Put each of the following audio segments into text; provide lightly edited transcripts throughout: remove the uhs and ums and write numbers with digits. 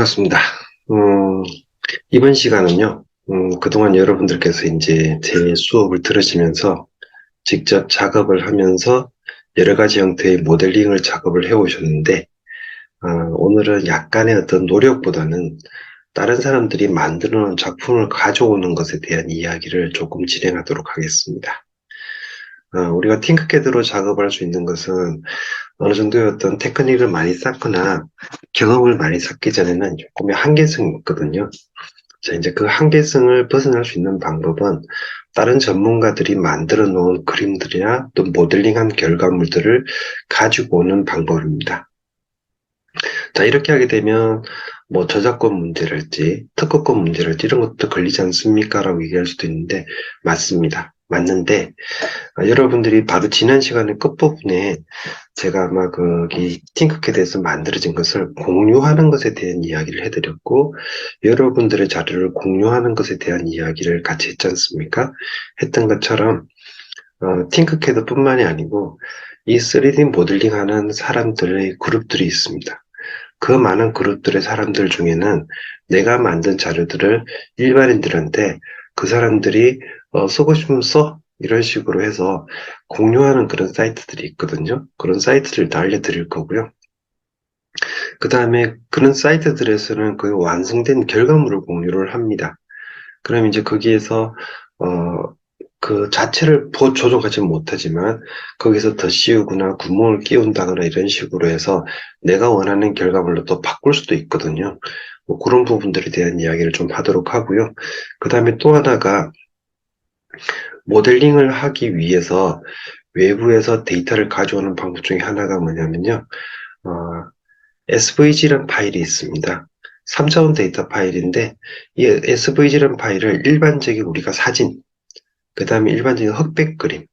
반갑습니다. 음, 이번 시간은요, 그동안 여러분들께서 이제 제 수업을 들으시면서 직접 작업을 하면서 여러 가지 형태의 모델링을 작업을 해 오셨는데, 오늘은 약간의 어떤 노력보다는 다른 사람들이 만들어 놓은 작품을 가져오는 것에 대한 이야기를 조금 진행하도록 하겠습니다. 우리가 팅크캐드로 작업할 수 있는 것은 어느 정도의 어떤 테크닉을 많이 쌓거나 경험을 많이 쌓기 전에는 조금의 한계성이 있거든요. 자, 이제 그 한계성을 벗어날 수 있는 방법은 다른 전문가들이 만들어 놓은 그림들이나 또 모델링한 결과물들을 가지고 오는 방법입니다. 자, 이렇게 하게 되면 뭐 저작권 문제랄지 특허권 문제랄지 이런 것도 걸리지 않습니까? 라고 얘기할 수도 있는데 맞습니다. 맞는데 여러분들이 바로 지난 시간의 끝부분에 제가 아마 거기 팅크캐드에서 만들어진 것을 공유하는 것에 대한 이야기를 해드렸고 여러분들의 자료를 공유하는 것에 대한 이야기를 같이 했지 않습니까? 했던 것처럼 팅크캐드 뿐만이 아니고 이 3D 모델링하는 사람들의 그룹들이 있습니다. 그 많은 그룹들의 사람들 중에는 내가 만든 자료들을 일반인들한테 그 사람들이 쓰고 싶으면 써 이런 식으로 해서 공유하는 그런 사이트들이 있거든요. 그런 사이트를 다 알려드릴 거고요. 그 다음에 그런 사이트들에서는 그 완성된 결과물을 공유를 합니다. 그럼 이제 거기에서 그 자체를 조정하지 못하지만 거기서 더 씌우거나 구멍을 끼운다거나 이런 식으로 해서 내가 원하는 결과물로 또 바꿀 수도 있거든요. 뭐 그런 부분들에 대한 이야기를 좀 하도록 하고요. 그 다음에 또 하나가 모델링을 하기 위해서 외부에서 데이터를 가져오는 방법 중에 하나가 뭐냐면요. 어, SVG라는 파일이 있습니다. 3차원 데이터 파일인데 이 SVG라는 파일을 일반적인 우리가 사진, 그 다음에 일반적인 흑백 그림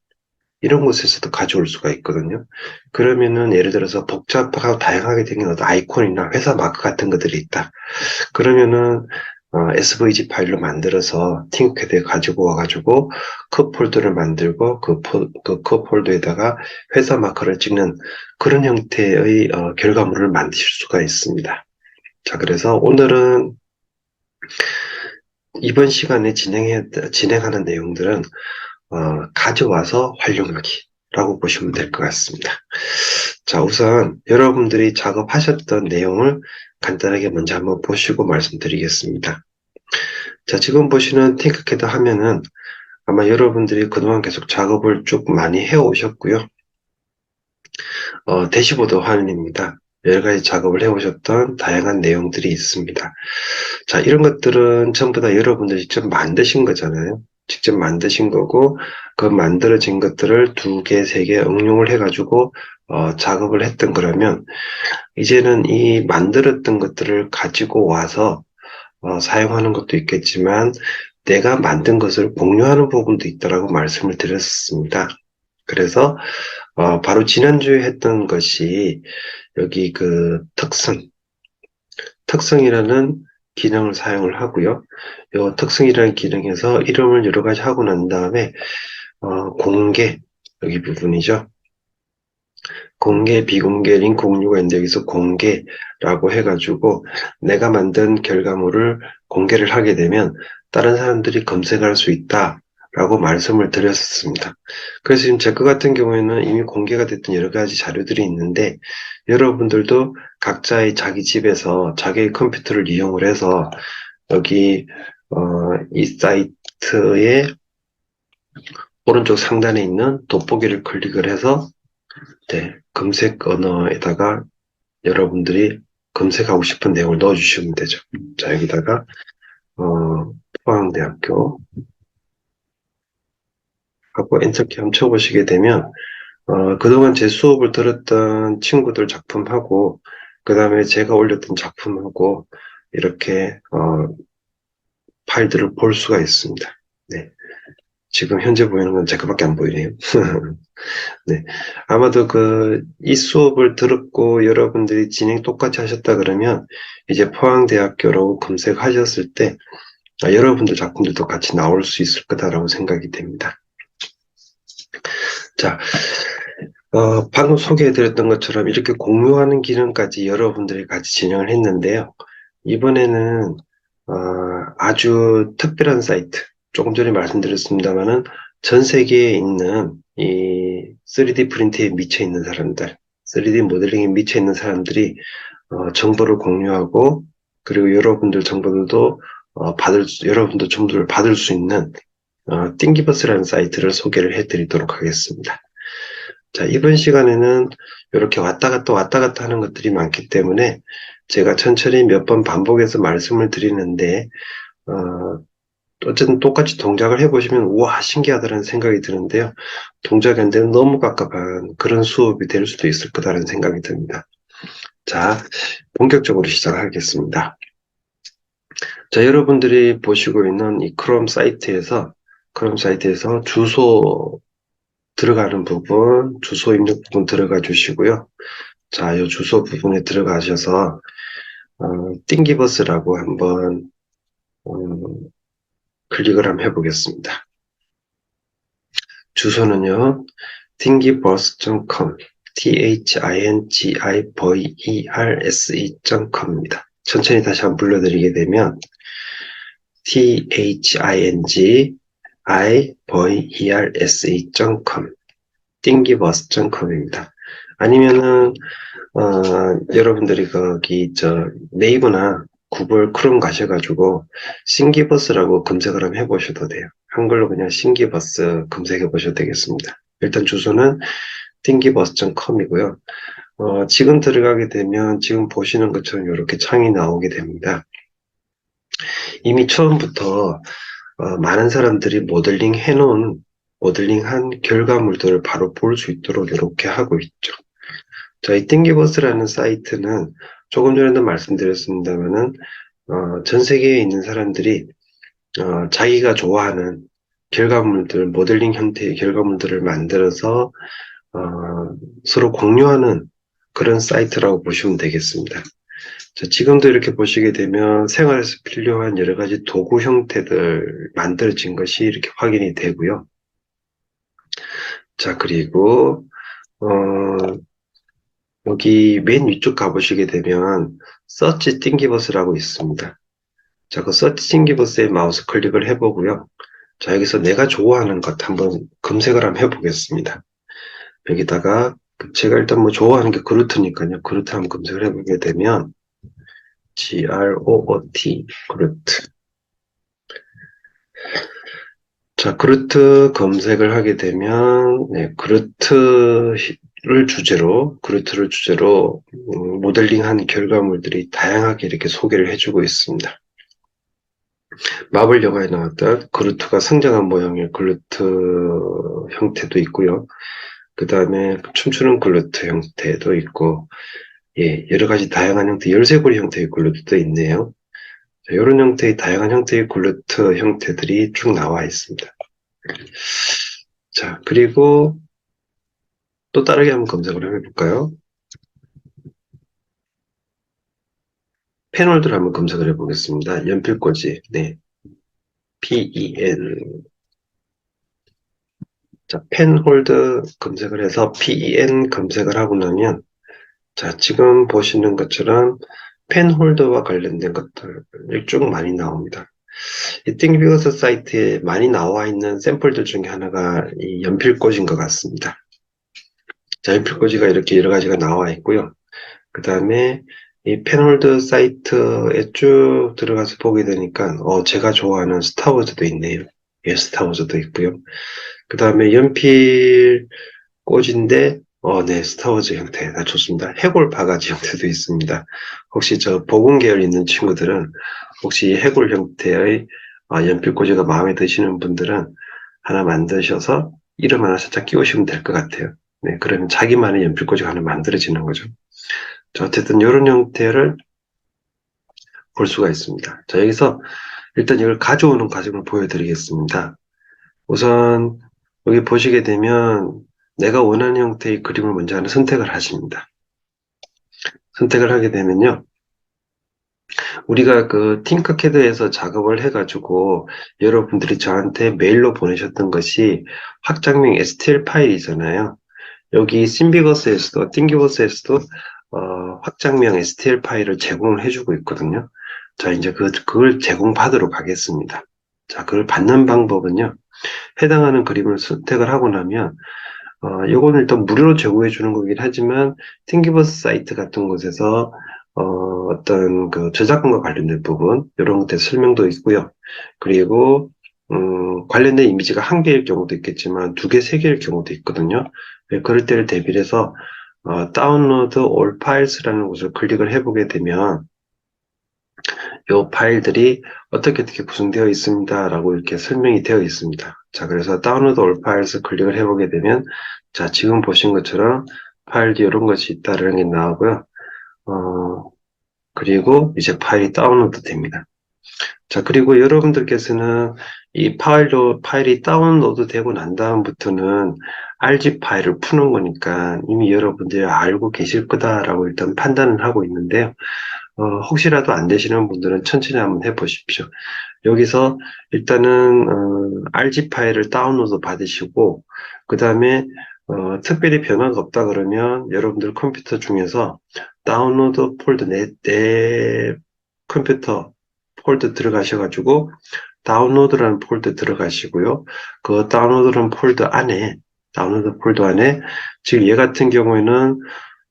이런 곳에서도 가져올 수가 있거든요. 그러면은 예를 들어서 복잡하고 다양하게 생긴 어떤 아이콘이나 회사 마크 같은 것들이 있다. 그러면은 SVG 파일로 만들어서 팅크패드에 가지고 와가지고 컵 폴더를 만들고 컵 폴더에다가 회사 마크를 찍는 그런 형태의 결과물을 만드실 수가 있습니다. 자, 그래서 오늘은 이번 시간에 진행하는 내용들은 가져와서 활용하기라고 보시면 될 것 같습니다. 자, 우선 여러분들이 작업하셨던 내용을 간단하게 먼저 한번 보시고 말씀드리겠습니다. 자, 지금 보시는 팅크캐드 화면은 아마 여러분들이 그동안 계속 작업을 쭉 많이 해오셨고요. 대시보드 화면입니다. 여러 가지 작업을 해오셨던 다양한 내용들이 있습니다. 자, 이런 것들은 전부 다 여러분들이 직접 만드신 거잖아요. 직접 만드신 거고, 그 만들어진 것들을 2개, 3개 응용을 해가지고, 작업을 했던 거라면, 이제는 이 만들었던 것들을 가지고 와서, 사용하는 것도 있겠지만, 내가 만든 것을 공유하는 부분도 있다라고 말씀을 드렸습니다. 그래서, 바로 지난주에 했던 것이, 여기 그 특성이라는 기능을 사용을 하고요. 이 특성이라는 기능에서 이름을 여러 가지 하고 난 다음에 공개 여기 부분이죠. 공개, 비공개, 링크 공유가 있는데 여기서 공개라고 해가지고 내가 만든 결과물을 공개를 하게 되면 다른 사람들이 검색할 수 있다. 라고 말씀을 드렸었습니다. 그래서 지금 제 거 같은 경우에는 이미 공개가 됐던 여러 가지 자료들이 있는데 여러분들도 각자의 자기 집에서 자기의 컴퓨터를 이용을 해서 여기 이 사이트의 오른쪽 상단에 있는 돋보기를 클릭을 해서 네, 검색 언어에다가 여러분들이 검색하고 싶은 내용을 넣어주시면 되죠. 자, 여기다가 포항대학교 하고 엔터키 한번 쳐보시게 되면 그동안 제 수업을 들었던 친구들 작품하고 그 다음에 제가 올렸던 작품하고 이렇게 파일들을 볼 수가 있습니다. 네. 지금 현재 보이는 건 제 거밖에 안 보이네요. 네. 아마도 이 수업을 들었고 여러분들이 진행 똑같이 하셨다 그러면 이제 포항대학교라고 검색하셨을 때 여러분들 작품들도 같이 나올 수 있을 거다라고 생각이 됩니다. 자, 방금 소개해드렸던 것처럼 이렇게 공유하는 기능까지 여러분들이 같이 진행을 했는데요. 이번에는 아주 특별한 사이트, 조금 전에 말씀드렸습니다만은 전 세계에 있는 이 3D 프린트에 미쳐 있는 사람들, 3D 모델링에 미쳐 있는 사람들이 정보를 공유하고, 그리고 여러분들 정보들도 여러분들 정보를 받을 수 있는 띵기버스라는 사이트를 소개를 해드리도록 하겠습니다. 자, 이번 시간에는 이렇게 왔다 갔다 하는 것들이 많기 때문에 제가 천천히 몇 번 반복해서 말씀을 드리는데, 어쨌든 똑같이 동작을 해보시면, 우와, 신기하다는 생각이 드는데요. 동작이 안 되면 너무 깝깝한 그런 수업이 될 수도 있을 거다라는 생각이 듭니다. 자, 본격적으로 시작하겠습니다. 자, 여러분들이 보시고 있는 이 크롬 사이트에서 주소 들어가는 부분, 주소 입력 부분 들어가 주시고요. 자, 이 주소 부분에 들어가셔서 띵기버스라고 한번 클릭을 한번 해보겠습니다. 주소는요, thingiverse.com, thingiverse.com입니다. 천천히 다시 한번 불러드리게 되면 thingiverse.com, thingiverse.com입니다. 아니면은 여러분들이 거기 네이버나 구글 크롬 가셔가지고 싱기버스라고 검색을 한번 해보셔도 돼요. 한글로 그냥 싱기버스 검색해 보셔도 되겠습니다. 일단 주소는 thingiverse.com이고요. 지금 들어가게 되면 지금 보시는 것처럼 이렇게 창이 나오게 됩니다. 이미 처음부터 많은 사람들이 모델링한 결과물들을 바로 볼 수 있도록 이렇게 하고 있죠. 저희 띵기버스라는 사이트는 조금 전에도 말씀드렸습니다만은 전 세계에 있는 사람들이 자기가 좋아하는 모델링 형태의 결과물들을 만들어서 서로 공유하는 그런 사이트라고 보시면 되겠습니다. 자, 지금도 이렇게 보시게 되면 생활에서 필요한 여러 가지 도구 형태들 만들어진 것이 이렇게 확인이 되고요. 자, 그리고 여기 맨 위쪽 가보시게 되면 서치 띵기버스라고 있습니다. 자, 그 서치 띵기버스에 마우스 클릭을 해보고요. 자, 여기서 내가 좋아하는 것 한번 검색을 한번 해보겠습니다. 여기다가 제가 일단 뭐 좋아하는 게 그루트니까요. 그루트 한번 검색을 해보게 되면 GROOT, 그루트. 자, 그루트 검색을 하게 되면 그루트를 주제로 모델링한 결과물들이 다양하게 이렇게 소개를 해주고 있습니다. 마블 영화에 나왔던 그루트가 성장한 모양의 그루트 형태도 있고요. 그 다음에 춤추는 그루트 형태도 있고, 여러 가지 다양한 형태, 열쇠고리 형태의 그루트도 있네요. 이런 형태의 다양한 형태의 그루트 형태들이 쭉 나와 있습니다. 자, 그리고 또 다르게 한번 검색을 해볼까요? 펜홀더를 한번 검색을 해보겠습니다. 연필꽂이, 네, PEN. 자, 펜홀더 검색을 해서 PEN 검색을 하고 나면, 자, 지금 보시는 것처럼 펜홀더와 관련된 것들이 쭉 많이 나옵니다. 이 띵비거스 사이트에 많이 나와 있는 샘플들 중에 하나가 이 연필꽂이인 것 같습니다. 자, 연필꽂이가 이렇게 여러 가지가 나와 있고요. 그 다음에 이 펜홀더 사이트에 쭉 들어가서 보게 되니까 제가 좋아하는 스타워즈도 있네요. 스타워즈도 있고요. 그 다음에 연필 꽂인데 네, 스타워즈 형태 좋습니다. 해골 바가지 형태도 있습니다. 혹시 보건 계열 있는 친구들은 혹시 해골 형태의 연필꽂이가 마음에 드시는 분들은 하나 만드셔서 이름 하나 살짝 끼우시면 될 것 같아요. 네, 그러면 자기만의 연필꽂이가 하나 만들어지는 거죠. 자, 어쨌든 이런 형태를 볼 수가 있습니다. 자, 여기서 일단 이걸 가져오는 과정을 보여드리겠습니다. 우선 여기 보시게 되면 내가 원하는 형태의 그림을 먼저 하는 선택을 하십니다. 선택을 하게 되면요. 우리가 그 팅커캐드에서 작업을 해가지고 여러분들이 저한테 메일로 보내셨던 것이 확장명 STL 파일이잖아요. 여기 띵기버스에서도 확장명 STL 파일을 제공을 해주고 있거든요. 자, 이제 그걸 제공받도록 하겠습니다. 자, 그걸 받는 방법은요. 해당하는 그림을 선택을 하고 나면, 요거는 일단 무료로 제공해 주는 거긴 하지만, 띵기버스 사이트 같은 곳에서, 어떤 그 저작권과 관련된 부분, 이런 것들 설명도 있고요. 그리고, 관련된 이미지가 한 개일 경우도 있겠지만, 두 개, 세 개일 경우도 있거든요. 네, 그럴 때를 대비해서, 다운로드 all files라는 곳을 클릭을 해보게 되면, 요 파일들이 어떻게 구성되어 있습니다. 라고 이렇게 설명이 되어 있습니다. 자, 그래서 다운로드 all files 클릭을 해보게 되면, 자, 지금 보신 것처럼 파일이 이런 것이 있다라는 게 나오고요. 그리고 이제 파일이 다운로드 됩니다. 자, 그리고 여러분들께서는 이 파일이 다운로드 되고 난 다음부터는 RG 파일을 푸는 거니까 이미 여러분들이 알고 계실 거다라고 일단 판단을 하고 있는데요. 혹시라도 안 되시는 분들은 천천히 한번 해보십시오. 여기서 일단은 RG 파일을 다운로드 받으시고 그 다음에 특별히 변화가 없다 그러면 여러분들 컴퓨터 중에서 다운로드 폴더 내 컴퓨터 폴더 들어가셔가지고 다운로드라는 폴더 들어가시고요. 그 다운로드 폴더 안에 지금 얘 같은 경우에는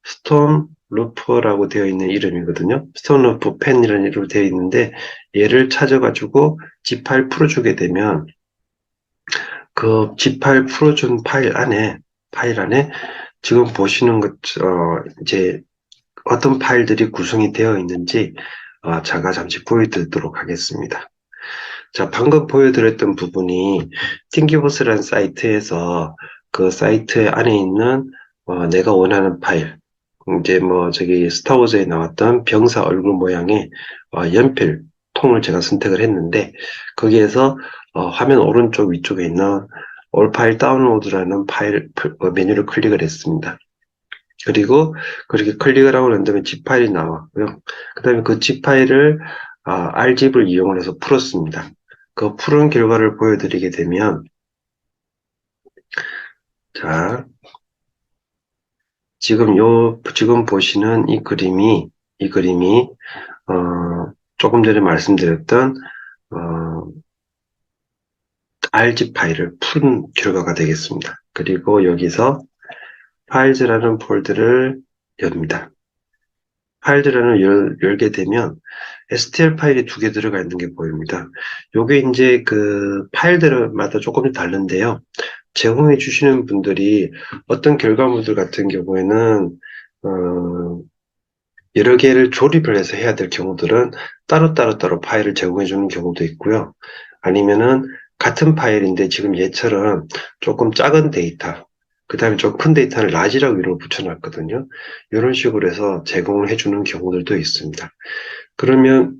스톰 루퍼라고 되어 있는 이름이거든요. 스톰 루퍼 펜이라는 이름으로 되어 있는데 얘를 찾아가지고 zip 파일 풀어주게 되면 그 zip 파일 풀어준 파일 안에 지금 보시는 것 이제 어떤 파일들이 구성이 되어 있는지 제가 잠시 보여드리도록 하겠습니다. 자, 방금 보여드렸던 부분이 띵기버스라는 사이트에서 그 사이트 안에 있는 내가 원하는 파일, 이제 뭐 저기 스타워즈에 나왔던 병사 얼굴 모양의 연필 통을 제가 선택을 했는데 거기에서 화면 오른쪽 위쪽에 있는 All 파일 다운로드라는 메뉴를 클릭을 했습니다. 그리고 그렇게 클릭을 하고 난 다음에 zip 파일이 나왔고요. 그 다음에 그 zip 파일을 RZIP을 이용을 해서 풀었습니다. 그 푸른 결과를 보여드리게 되면 자, 지금 보시는 이 그림이 조금 전에 말씀드렸던 RZ 파일을 푼 결과가 되겠습니다. 그리고 여기서 파일즈라는 폴더를 엽니다. 파일즈라는 열게 되면 STL 파일이 두 개 들어가 있는 게 보입니다. 요게 이제 그 파일들마다 조금 다른데요. 제공해 주시는 분들이 어떤 결과물들 같은 경우에는 여러 개를 조립을 해서 해야 될 경우들은 따로 파일을 제공해 주는 경우도 있고요. 아니면은 같은 파일인데 지금 얘처럼 조금 작은 데이터, 그 다음에 좀 큰 데이터를 라지라고 이름을 붙여놨거든요. 이런 식으로 해서 제공을 해주는 경우들도 있습니다. 그러면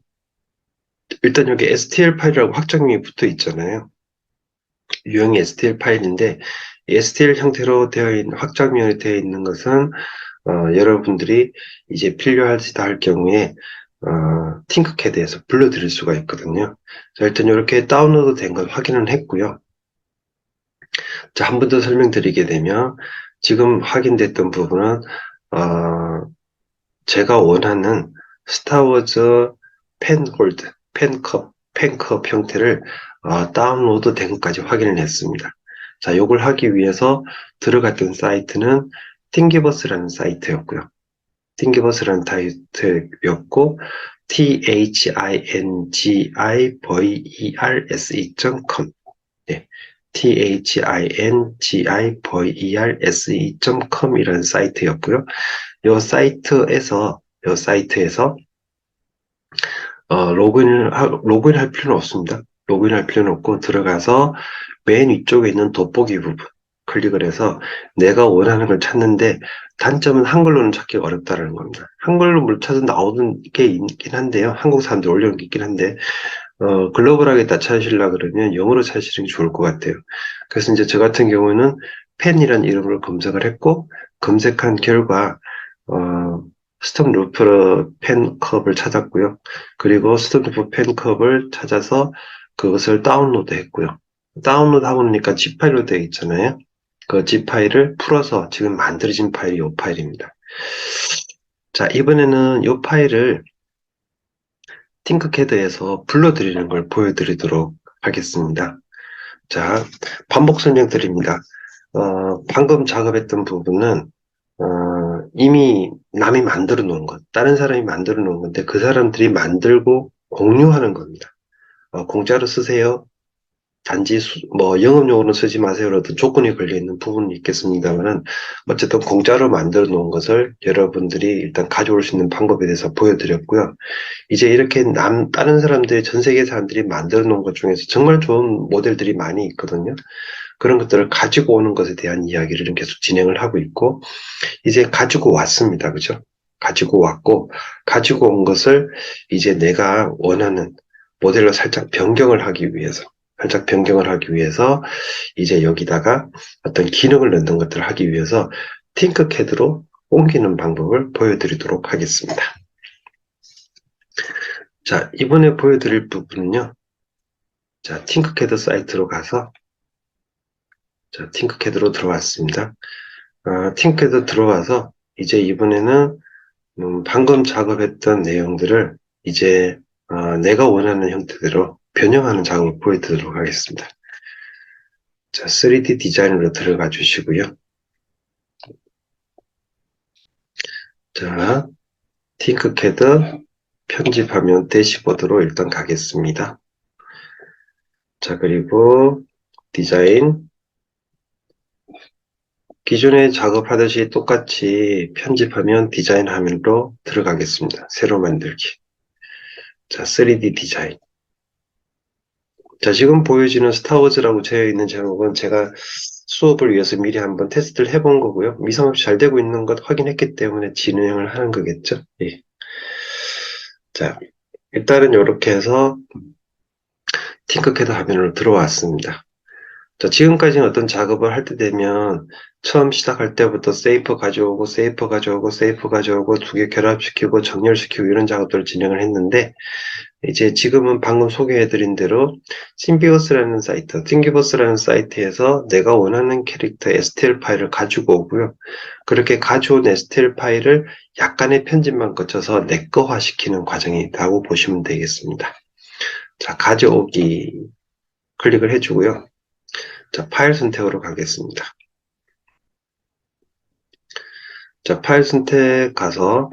일단 여기 STL 파일이라고 확장명이 붙어 있잖아요. 유형이 STL 파일인데 STL 형태로 확장명이 되어 있는 것은 여러분들이 이제 필요하시다 할 경우에 팅크캐드에서 불러드릴 수가 있거든요. 자, 일단 이렇게 다운로드 된 건 확인을 했고요. 자, 한 번 더 설명드리게 되면 지금 확인됐던 부분은 제가 원하는 스타워즈 펜컵 형태를 다운로드 된 것까지 확인을 했습니다. 자, 요걸 하기 위해서 들어갔던 사이트는 띵기버스라는 사이트였고요. 띵기버스라는 사이트였고 thingivers.com 네, thingivers.com 이라는 사이트였고요. 요 사이트에서 로그인 할 필요는 없습니다. 로그인 할 필요는 없고 들어가서 맨 위쪽에 있는 돋보기 부분 클릭을 해서 내가 원하는 걸 찾는데 단점은 한글로는 찾기가 어렵다는 겁니다. 한글로 뭘 찾아 나오는 게 있긴 한데요. 한국 사람들 올려놓은 게 있긴 한데 글로벌하게 다 찾으시려고 그러면 영어로 찾으시는 게 좋을 것 같아요. 그래서 이제 저 같은 경우는 펜이라는 이름으로 검색을 했고 검색한 결과 스톰 루프 펜컵을 찾았고요. 그리고 스톰 루프 펜컵을 찾아서 그것을 다운로드 했고요. 다운로드 하고 나니까 zip 파일로 되어 있잖아요. 그 zip 파일을 풀어서 지금 만들어진 파일이 이 파일입니다. 자, 이번에는 이 파일을 팅크캐드에서 불러드리는 걸 보여드리도록 하겠습니다. 자, 반복 설명드립니다. 방금 작업했던 부분은 이미 남이 만들어 놓은 것, 다른 사람이 만들어 놓은 건데 그 사람들이 만들고 공유하는 겁니다. 공짜로 쓰세요. 단지 뭐 영업용으로 쓰지 마세요라도 조건이 걸려 있는 부분이 있겠습니다만은 어쨌든 공짜로 만들어 놓은 것을 여러분들이 일단 가져올 수 있는 방법에 대해서 보여드렸고요. 이제 이렇게 다른 사람들이 전 세계 사람들이 만들어 놓은 것 중에서 정말 좋은 모델들이 많이 있거든요. 그런 것들을 가지고 오는 것에 대한 이야기를 계속 진행을 하고 있고, 이제 가지고 왔습니다. 그죠? 가지고 왔고, 가지고 온 것을 이제 내가 원하는 모델로 살짝 변경을 하기 위해서, 이제 여기다가 어떤 기능을 넣는 것들을 하기 위해서 팅크캐드로 옮기는 방법을 보여드리도록 하겠습니다. 자, 이번에 보여드릴 부분은요. 자, 팅크캐드 사이트로 가서, 자, 팅크캐드로 들어왔습니다. 팅크캐드 들어와서, 이제 이번에는 방금 작업했던 내용들을 이제 내가 원하는 형태대로 변형하는 작업을 보여드리도록 하겠습니다. 자, 3D 디자인으로 들어가 주시고요. 자, 팅크캐드 편집하면 대시보드로 일단 가겠습니다. 자, 그리고 디자인 기존에 작업하듯이 똑같이 편집하면 디자인 화면으로 들어가겠습니다. 새로 만들기. 자, 3D 디자인. 자, 지금 보여지는 스타워즈라고 되어 있는 제목은 제가 수업을 위해서 미리 한번 테스트를 해본 거고요. 미상 없이 잘 되고 있는 것 확인했기 때문에 진행을 하는 거겠죠. 예. 자, 일단은 이렇게 해서 팅크캐드 화면으로 들어왔습니다. 자, 지금까지는 어떤 작업을 할 때 되면 처음 시작할 때부터 세이프 가져오고 세이프 가져오고 세이프 가져오고 두 개 결합시키고 정렬시키고 이런 작업들을 진행을 했는데 이제 지금은 방금 소개해드린 대로 팅기버스라는 사이트에서 내가 원하는 캐릭터 STL 파일을 가지고 오고요. 그렇게 가져온 STL 파일을 약간의 편집만 거쳐서 내거화 시키는 과정이라고 보시면 되겠습니다. 자, 가져오기 클릭을 해주고요. 자, 파일 선택으로 가겠습니다. 자, 파일 선택 가서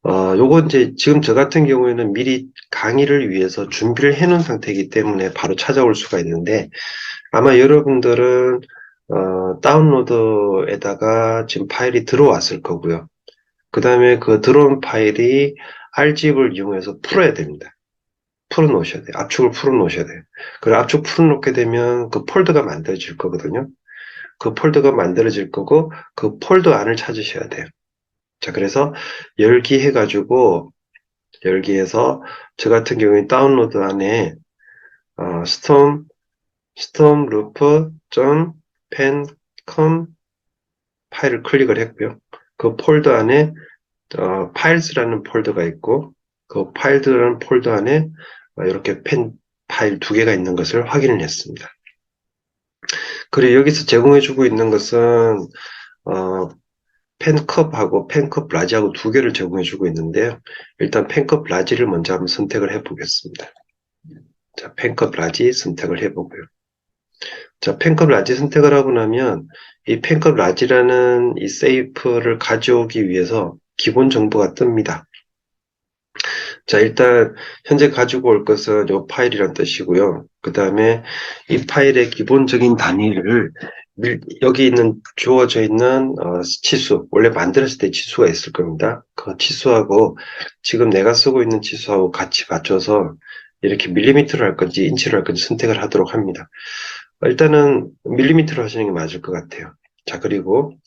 요거 이제 지금 저 같은 경우에는 미리 강의를 위해서 준비를 해 놓은 상태이기 때문에 바로 찾아올 수가 있는데 아마 여러분들은 다운로드에다가 지금 파일이 들어왔을 거고요. 그 다음에 그 들어온 파일이 R집을 이용해서 풀어야 됩니다. 풀어 놓으셔야 돼요. 압축을 풀어 놓으셔야 돼요. 그리고 압축 풀어 놓게 되면 그 폴더가 만들어질 거거든요. 그 폴더가 만들어질 거고 그 폴더 안을 찾으셔야 돼요. 자, 그래서 열기 해가지고 열기해서 저 같은 경우에 다운로드 안에 stormloop.pencom 파일을 클릭을 했고요. 그 폴더 안에 파일스라는 폴더가 있고 그 파일즈라는 폴더 안에 이렇게 펜 파일 두 개가 있는 것을 확인을 했습니다. 그리고 여기서 제공해주고 있는 것은 펜컵하고 펜컵 라지하고 두 개를 제공해주고 있는데요. 일단 펜컵 라지를 먼저 한번 선택을 해보겠습니다. 자, 펜컵 라지 선택을 해보고요. 자, 펜컵 라지 선택을 하고 나면 이 펜컵 라지라는 이 세이프를 가져오기 위해서 기본 정보가 뜹니다. 자, 일단 현재 가지고 올 것은 이 파일이란 뜻이고요. 그 다음에 이 파일의 기본적인 단위를 여기 있는 주어져 있는 치수, 원래 만들었을 때 치수가 있을 겁니다. 그 치수하고 지금 내가 쓰고 있는 치수하고 같이 맞춰서 이렇게 밀리미터로 할 건지 인치로 할 건지 선택을 하도록 합니다. 일단은 밀리미터로 하시는 게 맞을 것 같아요. 자, 그리고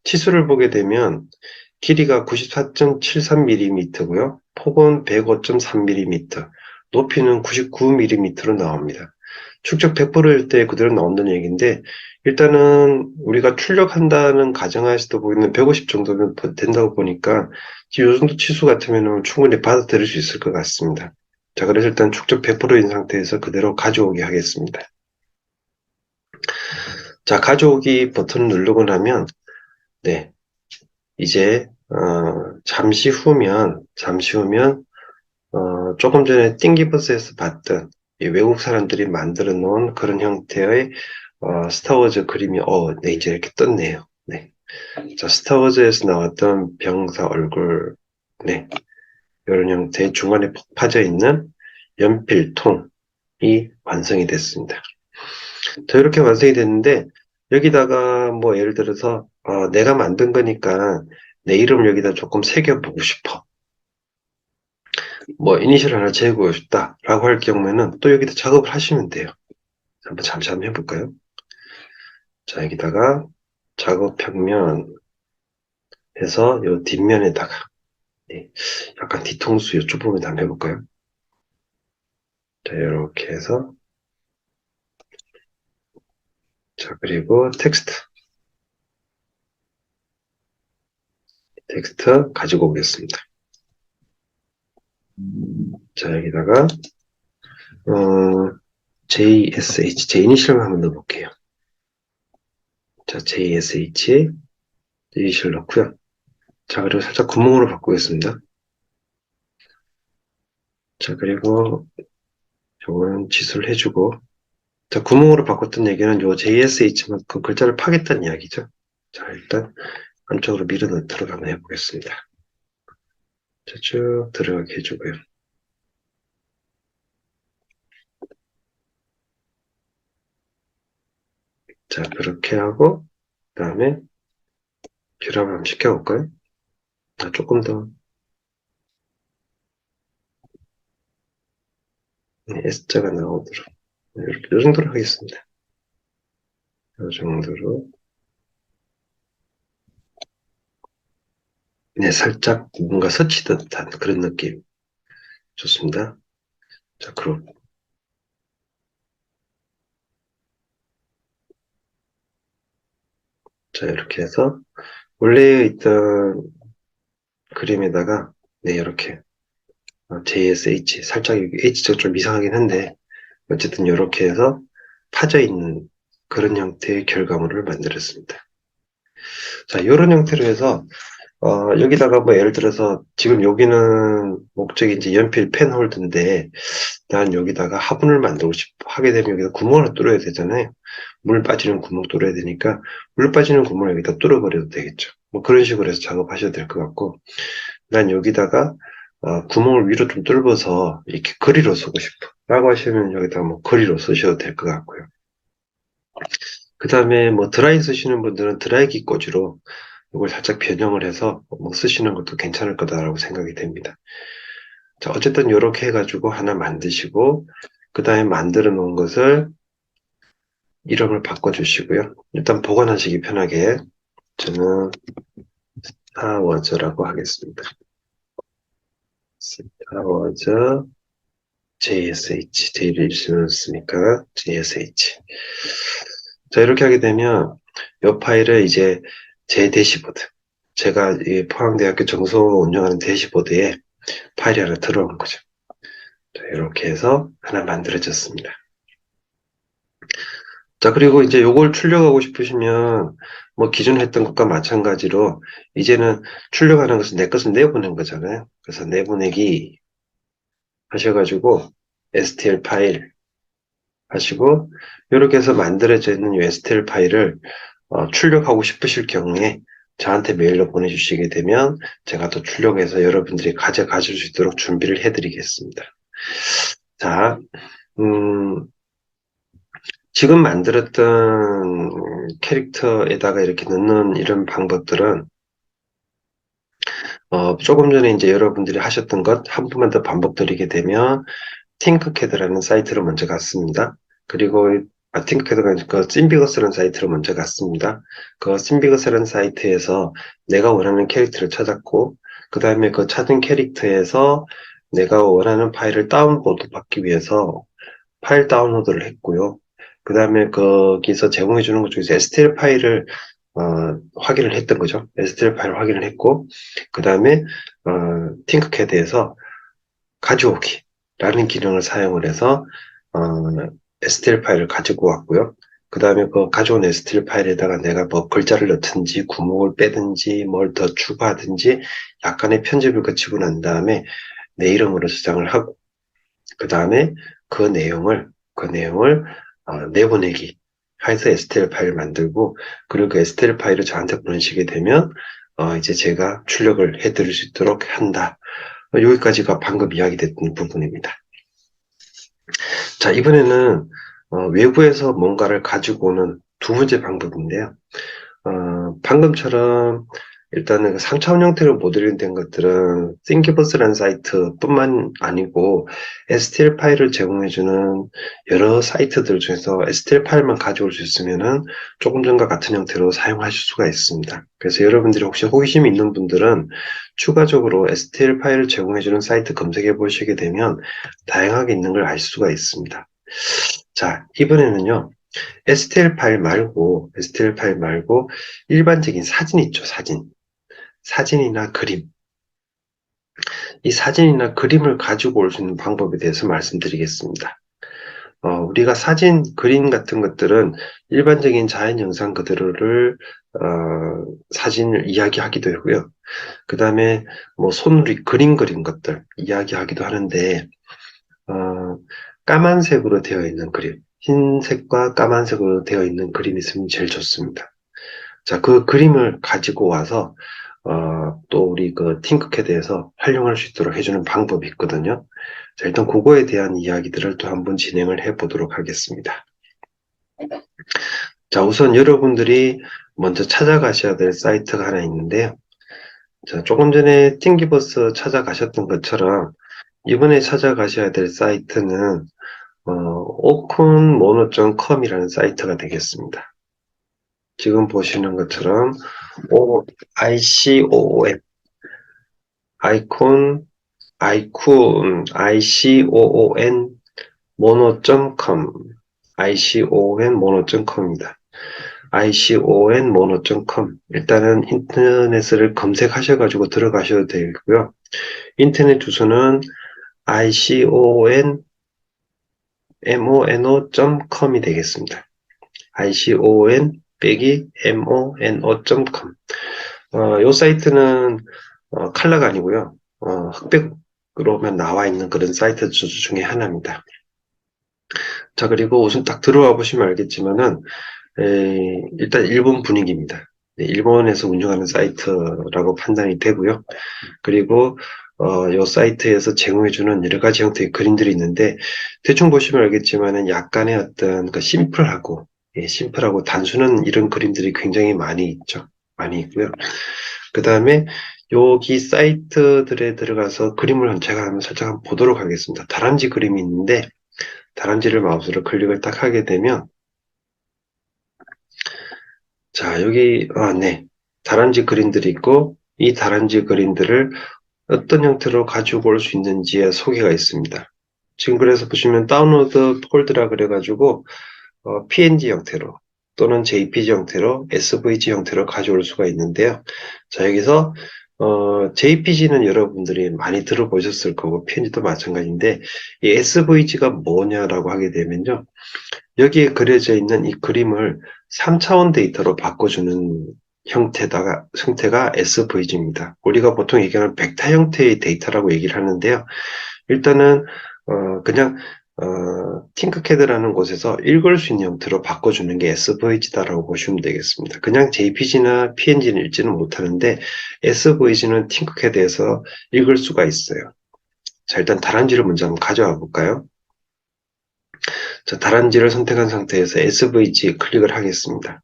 치수를 보게 되면 길이가 94.73mm고요. 폭은 105.3mm, 높이는 99mm로 나옵니다. 축적 100%일 때 그대로 나온다는 얘기인데 일단은 우리가 출력한다는 가정하에서도 보이는 150 정도면 된다고 보니까 이 정도 치수 같으면 충분히 받아들일 수 있을 것 같습니다. 자, 그래서 일단 축적 100%인 상태에서 그대로 가져오게 하겠습니다. 자, 가져오기 버튼을 누르고 나면 네, 이제 잠시 후면 조금 전에 띵기버스에서 봤던 이 외국 사람들이 만들어 놓은 그런 형태의 스타워즈 그림이 네, 이제 이렇게 떴네요. 네. 자, 스타워즈에서 나왔던 병사 얼굴, 네, 이런 형태의 중간에 푹 파져 있는 연필통이 완성이 됐습니다. 자, 이렇게 완성이 됐는데 여기다가 뭐 예를 들어서 내가 만든 거니까 내 이름을 여기다 조금 새겨보고 싶어. 뭐 이니셜 하나 재고 싶다라고 할 경우에는 또 여기다 작업을 하시면 돼요. 잠시 한번 해볼까요? 자, 여기다가 작업 평면 해서 요 뒷면에다가 네, 약간 뒤통수 이쪽 부분에 한번 해볼까요? 자, 이렇게 해서 자, 그리고 텍스트 가지고 오겠습니다. 자, 여기다가 JSH, 제 이니셜 한번 넣어볼게요. 자, JSH 이니셜 넣고요. 자, 그리고 살짝 구멍으로 바꾸겠습니다. 자, 그리고 요거는 지수를 해주고 자, 구멍으로 바꿨던 얘기는 요 JSH만큼 글자를 파겠다는 이야기죠. 자, 일단 안쪽으로 밀어 넣도록 한번 해보겠습니다. 자, 쭉 들어가게 해주고요. 자, 그렇게 하고 그 다음에 결합을 한번 시켜볼까요? 조금 더 S자가 나오도록 이렇게 이 정도로 하겠습니다. 이 정도로 네, 살짝 뭔가 스치듯한 그런 느낌 좋습니다. 자, 그럼 자, 이렇게 해서 원래 있던 그림에다가 네, 이렇게 JSH 살짝 H자가 좀 이상하긴 한데 어쨌든 이렇게 해서 파져 있는 그런 형태의 결과물을 만들었습니다. 자, 이런 형태로 해서 여기다가 뭐 예를 들어서 지금 여기는 목적이 이제 연필 펜 홀드인데 난 여기다가 화분을 만들고 싶어 하게 되면 여기다 구멍을 뚫어야 되잖아요. 물 빠지는 구멍 뚫어야 되니까 물 빠지는 구멍을 여기다 뚫어버려도 되겠죠. 뭐 그런 식으로 해서 작업하셔도 될 것 같고 난 여기다가 구멍을 위로 좀 뚫어서 이렇게 거리로 쓰고 싶어 라고 하시면 여기다 뭐 거리로 쓰셔도 될 것 같고요. 그 다음에 뭐 드라이 쓰시는 분들은 드라이기 꽂이로 이걸 살짝 변형을 해서 뭐 쓰시는 것도 괜찮을 거다라고 생각이 됩니다. 자, 어쨌든 이렇게 해가지고 하나 만드시고 그 다음에 만들어 놓은 것을 이름을 바꿔주시고요. 일단 보관하시기 편하게 저는 스타워즈라고 하겠습니다. 스타워즈 JSH, J를 쓰니까 JSH. 자, 이렇게 하게 되면 이 파일을 이제 제 대시보드, 제가 이 포항대학교 정서 운영하는 대시보드에 파일이 하나 들어온 거죠. 자, 이렇게 해서 하나 만들어졌습니다. 자, 그리고 이제 요걸 출력하고 싶으시면 뭐 기존에 했던 것과 마찬가지로 이제는 출력하는 것은 내 것을 내보낸 거잖아요. 그래서 내보내기 하셔가지고 STL 파일 하시고 이렇게 해서 만들어져 있는 이 STL 파일을 출력하고 싶으실 경우에 저한테 메일로 보내주시게 되면 제가 또 출력해서 여러분들이 가져가실 수 있도록 준비를 해드리겠습니다. 자, 지금 만들었던 캐릭터에다가 이렇게 넣는 이런 방법들은 조금 전에 이제 여러분들이 하셨던 것 한 번만 더 반복드리게 되면 팅크캐드라는 사이트로 먼저 갔습니다. 그리고 팅크캐드가 그 심비거스라는 사이트로 먼저 갔습니다. 그 심비거스라는 사이트에서 내가 원하는 캐릭터를 찾았고 그 다음에 그 찾은 캐릭터에서 내가 원하는 파일을 다운로드 받기 위해서 파일 다운로드를 했고요. 그 다음에 거기서 제공해 주는 것 중에서 STL 파일을 확인을 했던 거죠. STL 파일을 확인을 했고 그 다음에 팅크캐드에서 가져오기라는 기능을 사용을 해서 어, STL 파일을 가지고 왔고요. 그 다음에 그 가져온 STL 파일에다가 내가 뭐 글자를 넣든지 구멍을 빼든지 뭘 더 추가하든지 약간의 편집을 거치고 난 다음에 내 이름으로 저장을 하고, 그 다음에 그 내용을 내보내기 해서 STL 파일을 만들고, 그리고 그 STL 파일을 저한테 보내시게 되면 이제 제가 출력을 해드릴 수 있도록 한다. 여기까지가 방금 이야기됐던 부분입니다. 자, 이번에는 외부에서 뭔가를 가지고 오는 두 번째 방법인데요. 방금처럼 일단은 그 3차원 형태로 모델링 된 것들은 Thingiverse라는 사이트뿐만 아니고 STL 파일을 제공해주는 여러 사이트들 중에서 STL 파일만 가져올 수 있으면은 조금 전과 같은 형태로 사용하실 수가 있습니다. 그래서 여러분들이 혹시 호기심이 있는 분들은 추가적으로 STL 파일을 제공해주는 사이트 검색해 보시게 되면 다양하게 있는 걸 알 수가 있습니다. 자, 이번에는요. STL 파일 말고 일반적인 사진 있죠, 사진이나 그림. 이 사진이나 그림을 가지고 올 수 있는 방법에 대해서 말씀드리겠습니다. 우리가 사진, 그림 같은 것들은 일반적인 자연 영상 그대로를 사진을 이야기하기도 하고요. 그 다음에 뭐 손으로 그린 것들 이야기하기도 하는데 까만색으로 되어 있는 그림, 흰색과 까만색으로 되어 있는 그림이 있으면 제일 좋습니다. 자, 그 그림을 가지고 와서 또 우리 그 팅크캐드에서 활용할 수 있도록 해주는 방법이 있거든요. 자, 일단 그거에 대한 이야기들을 또 한번 진행을 해 보도록 하겠습니다. 자, 우선 여러분들이 먼저 찾아가셔야 될 사이트가 하나 있는데요. 자, 조금 전에 팅기버스 찾아가셨던 것처럼 이번에 찾아가셔야 될 사이트는 openmono.com이라는 사이트가 되겠습니다. 지금 보시는 것처럼 ICOON ICOON mono.com ICON mono.com입니다. ICON mono.com 일단은 인터넷을 검색하셔가지고 들어가셔도 되고요. 인터넷 주소는 ICONmono.com이 되겠습니다. ICON-mono.com 이 사이트는 컬러가 아니고요. 흑백으로만 나와 있는 그런 사이트 중에 하나입니다. 자, 그리고 우선 딱 들어와 보시면 알겠지만은 일단 일본 분위기입니다. 네, 일본에서 운영하는 사이트라고 판단이 되고요. 그리고 이 사이트에서 제공해주는 여러 가지 형태의 그림들이 있는데 대충 보시면 알겠지만은 약간의 어떤 그 심플하고 단순한 이런 그림들이 굉장히 많이 있죠. 많이 있고요. 그 다음에 여기 사이트들에 들어가서 그림을 제가 한번 살짝 한번 보도록 하겠습니다. 다람쥐 그림이 있는데 다람쥐를 마우스로 클릭을 딱 하게 되면 자, 여기 네. 다람쥐 그림들이 있고 이 다람쥐 그림들을 어떤 형태로 가지고 올 수 있는지의 소개가 있습니다. 지금 그래서 보시면 다운로드 폴드라 그래가지고 PNG 형태로 또는 JPG 형태로 SVG 형태로 가져올 수가 있는데요. 자, 여기서 JPG는 여러분들이 많이 들어보셨을 거고 PNG도 마찬가지인데 이 SVG가 뭐냐라고 하게 되면요. 여기에 그려져 있는 이 그림을 3차원 데이터로 바꿔주는 형태가 SVG입니다. 우리가 보통 얘기하는 벡터 형태의 데이터라고 얘기를 하는데요. 일단은 그냥 팅크캐드라는 곳에서 읽을 수 있는 형태로 바꿔주는 게 SVG다라고 보시면 되겠습니다. 그냥 JPG나 PNG는 읽지는 못하는데 SVG는 팅크캐드에서 읽을 수가 있어요. 자, 일단 다람쥐를 먼저 한번 가져와 볼까요? 자, 다람쥐를 선택한 상태에서 SVG 클릭을 하겠습니다.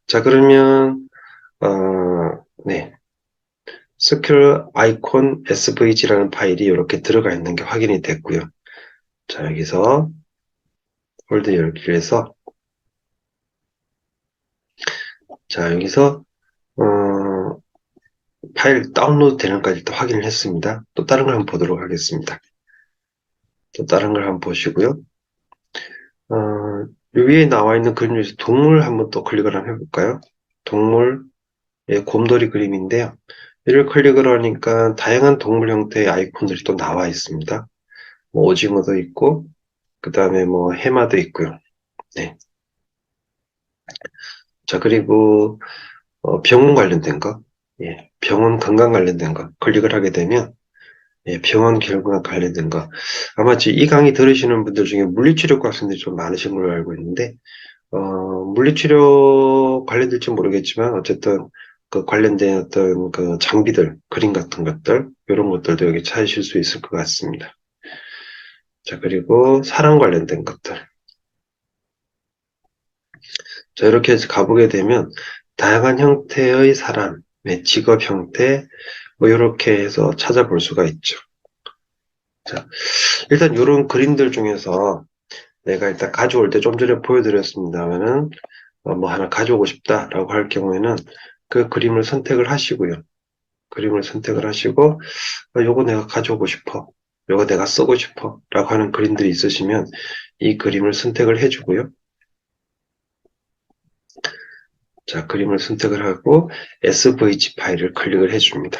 자, 그러면 네, 스큘 아이콘 SVG라는 파일이 이렇게 들어가 있는 게 확인이 됐고요. 자, 여기서 폴더 열기를 해서 자, 여기서 파일 다운로드 되는 까지 또 확인을 했습니다. 또 다른 걸 한번 보도록 하겠습니다. 또 다른 걸 한번 보시고요. 위에 나와 있는 그림 중에서 동물 한번 또 클릭을 한번 해볼까요? 동물, 곰돌이 그림인데요. 이를 클릭을 하니까 다양한 동물 형태의 아이콘들이 또 나와 있습니다. 뭐 오징어도 있고, 그 다음에 뭐 해마도 있고요. 네. 자, 그리고 병원 관련된 거, 병원 건강 관련된 거 클릭을 하게 되면 예, 병원 결과 관련된 거. 아마 지금 이 강의 들으시는 분들 중에 물리치료과 학생들이 좀 많으신 걸로 알고 있는데, 물리치료 관련될지 모르겠지만, 어쨌든 그 관련된 어떤 그 장비들, 그림 같은 것들, 이런 것들도 여기 찾으실 수 있을 것 같습니다. 자, 그리고 사람 관련된 것들. 자, 이렇게 해서 가보게 되면, 다양한 형태의 사람, 네, 직업 형태, 뭐, 이렇게 해서 찾아볼 수가 있죠. 자, 일단 이런 그림들 중에서 내가 일단 가져올 때 좀 전에 보여드렸습니다만은, 뭐 하나 가져오고 싶다라고 할 경우에는 그 그림을 선택을 하시고요. 그림을 선택을 하시고, 요거 내가 가져오고 싶어. 요거 내가 쓰고 싶어. 라고 하는 그림들이 있으시면 이 그림을 선택을 해주고요. 자, 그림을 선택을 하고 SVG 파일을 클릭을 해줍니다.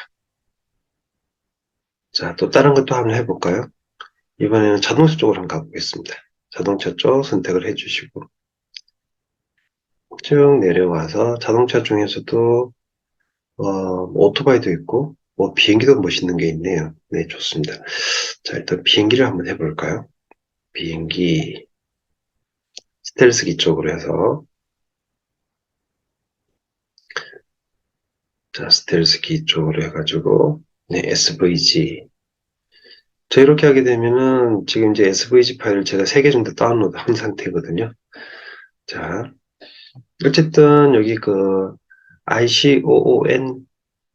자, 또 다른 것도 한번 해볼까요? 이번에는 자동차 쪽으로 한번 가보겠습니다. 자동차 쪽 선택을 해주시고 쭉 내려와서 자동차 중에서도 오토바이도 있고 뭐 비행기도 멋있는 게 있네요. 네, 좋습니다. 자, 일단 비행기를 한번 해볼까요? 비행기 스텔스기 쪽으로 해서 자, 스텔스기 쪽으로 해가지고 네, SVG 저 이렇게 하게 되면은 지금 이제 SVG 파일을 제가 3개 정도 다운로드 한 상태거든요. 자, 어쨌든 여기 그 icoon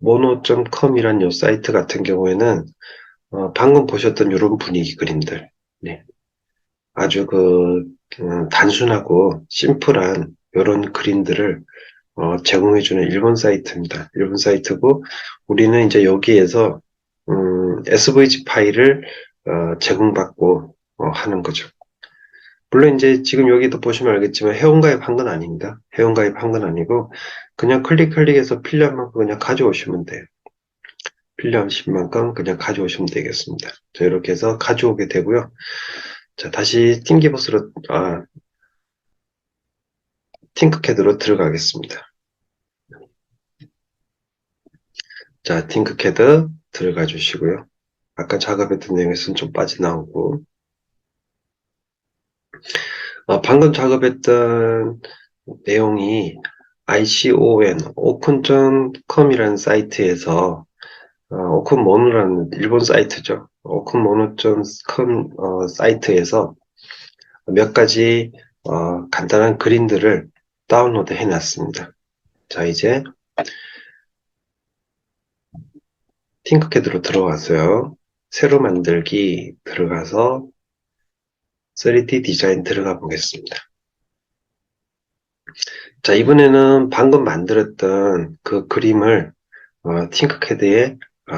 mono.com이란 요 사이트 같은 경우에는 방금 보셨던 이런 분위기 그림들 네, 아주 단순하고 심플한 이런 그림들을 제공해주는 일본 사이트입니다. 일본 사이트고 우리는 이제 여기에서 SVG 파일을 제공받고 하는 거죠. 물론 이제 지금 여기도 보시면 알겠지만 회원가입 한 건 아닙니다. 회원가입 한 건 아니고 그냥 클릭해서 필요한 만큼 그냥 가져오시면 돼요. 필요하신 만큼 그냥 가져오시면 되겠습니다. 자, 이렇게 해서 가져오게 되고요. 자, 다시 팅크캐드로 들어가겠습니다. 자, 팅크캐드 들어가 주시고요. 아까 작업했던 내용에서는 좀 빠져나오고, 방금 작업했던 내용이 ICON, open.com이라는 사이트에서, 오픈모노라는 일본 사이트죠. openmono.com 사이트에서 몇 가지 간단한 그림들을 다운로드 해놨습니다. 자, 이제 팅크캐드로 들어가서요. 새로 만들기 들어가서 3D 디자인 들어가 보겠습니다. 자, 이번에는 방금 만들었던 그 그림을 팅크캐드에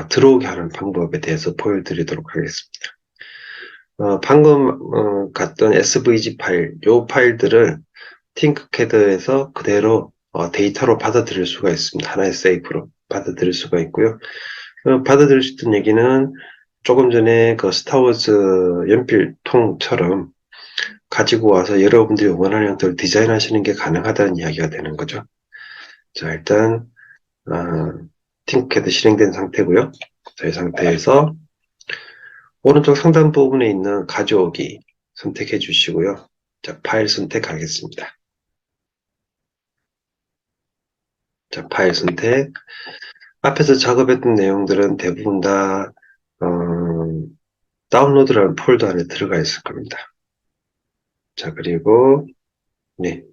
들어오게 하는 방법에 대해서 보여드리도록 하겠습니다. 방금 갔던 SVG 파일, 요 파일들을 팅크캐드에서 그대로 데이터로 받아들일 수가 있습니다. 하나의 세이프로 받아들일 수가 있고요. 받아들일 수 있던 얘기는 조금 전에 그 스타워즈 연필통처럼 가지고 와서 여러분들이 원하는 형태로 디자인하시는 게 가능하다는 이야기가 되는 거죠. 자, 일단 팅크캐드 실행된 상태고요. 자, 이 상태에서 오른쪽 상단 부분에 있는 가져오기 선택해 주시고요. 자, 파일 선택하겠습니다. 자, 파일 선택. 앞에서 작업했던 내용들은 대부분 다 다운로드라는 폴더 안에 들어가 있을 겁니다. 자, 그리고 네,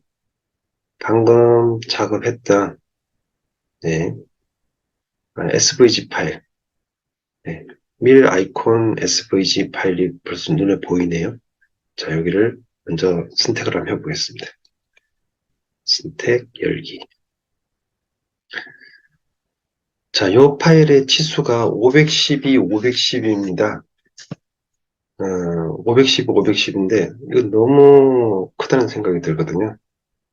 방금 작업했던 네, SVG 파일, 네, 밀 아이콘 SVG 파일이 벌써 눈에 보이네요. 자, 여기를 먼저 선택을 한번 해보겠습니다. 선택 열기. 자, 이 파일의 치수가 512, 510입니다. 510, 510인데 이거 너무 크다는 생각이 들거든요.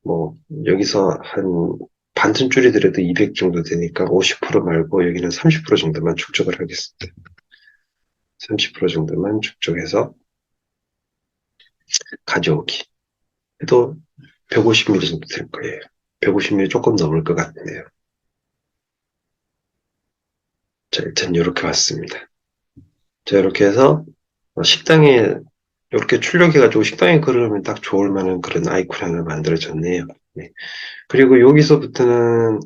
뭐 여기서 한 반쯤 줄이더라도 200 정도 되니까 50% 말고 여기는 30% 정도만 축적을 하겠습니다. 30% 정도만 축적해서 가져오기. 해도 150mm 정도 될 거예요. 150mm 조금 넘을 것 같네요. 자, 일단 이렇게 왔습니다. 자, 이렇게 해서 식당에 이렇게 출력해가지고 식당에 걸으면 딱 좋을 만한 그런 아이콘 하나 만들어졌네요. 네. 그리고 여기서부터는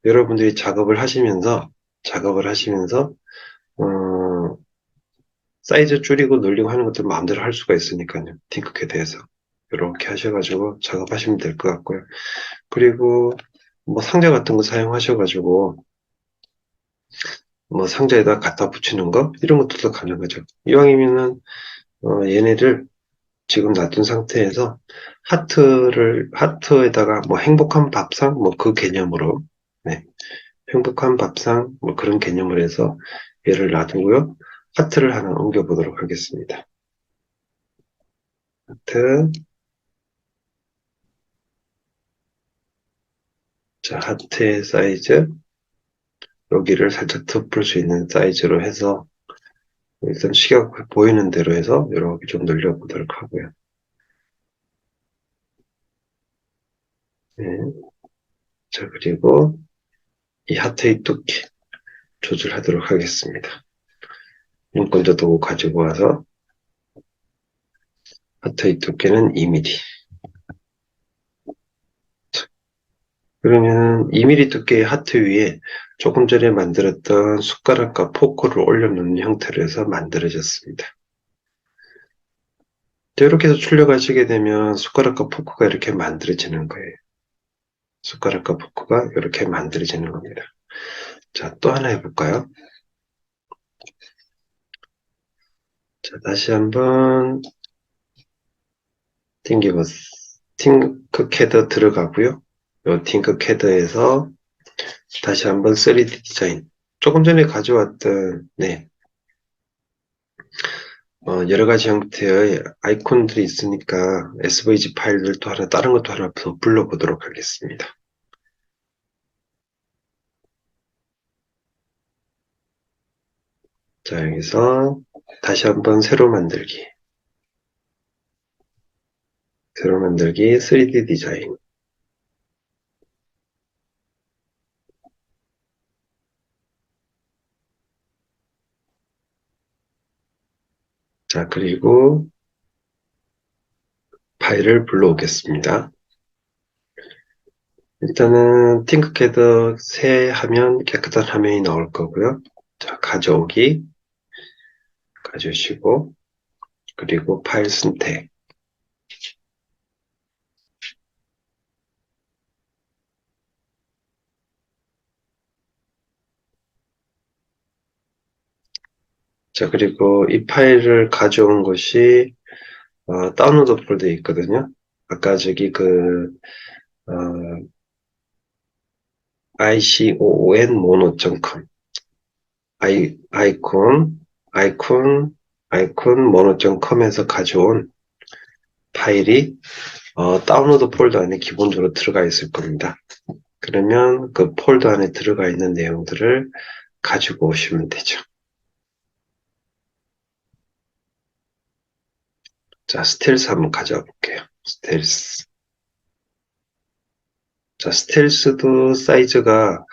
여러분들이 작업을 하시면서, 어, 사이즈 줄이고 늘리고 하는 것들 마음대로 할 수가 있으니까요. 팅크캐드에서. 이렇게 하셔가지고 작업하시면 될 것 같고요. 그리고 뭐 상자 같은 거 사용하셔가지고 뭐 상자에다 갖다 붙이는 거 이런 것들도 가능하죠. 이왕이면은 얘네를 지금 놔둔 상태에서 하트에다가 뭐 행복한 밥상 뭐 그 개념으로 네, 행복한 밥상 뭐 그런 개념으로 해서 얘를 놔두고요. 하트를 하나 옮겨 보도록 하겠습니다. 하트. 자, 하트의 사이즈 여기를 살짝 덮을 수 있는 사이즈로 해서 일단 시각 보이는 대로 해서 이렇게 좀 늘려보도록 하고요. 네. 자, 그리고 이 하트의 두께 조절하도록 하겠습니다. 윤권자 도구 가지고 와서 하트의 두께는 2mm. 그러면 2mm 두께의 하트 위에 조금 전에 만들었던 숟가락과 포크를 올려놓는 형태로 해서 만들어졌습니다. 이렇게 해서 출력하시게 되면 숟가락과 포크가 이렇게 만들어지는 거예요. 숟가락과 포크가 이렇게 만들어지는 겁니다. 자, 또 하나 해볼까요? 자, 다시 한번 팅크캐드 들어가고요. 요 팅크캐드에서 다시 한번 3D 디자인. 조금 전에 가져왔던, 네, 여러 가지 형태의 아이콘들이 있으니까 SVG 파일들도 하나, 다른 것도 하나 더 불러보도록 하겠습니다. 자, 여기서 다시 한번 새로 만들기 3D 디자인. 자, 그리고 파일을 불러오겠습니다. 일단은 팅크캐드 새 화면, 깨끗한 화면이 나올 거고요. 자, 가져오시고, 그리고 파일 선택. 자, 그리고 이 파일을 가져온 것이 다운로드 폴더에 있거든요. 아까 저기 어, iconmono.com 아이콘 mono.com에서 가져온 파일이 다운로드 폴더 안에 기본적으로 들어가 있을 겁니다. 그러면 그 폴더 안에 들어가 있는 내용들을 가지고 오시면 되죠. 자, 스텔스 한번 가져와 볼게요. 스텔스. 자, 스텔스도 사이즈가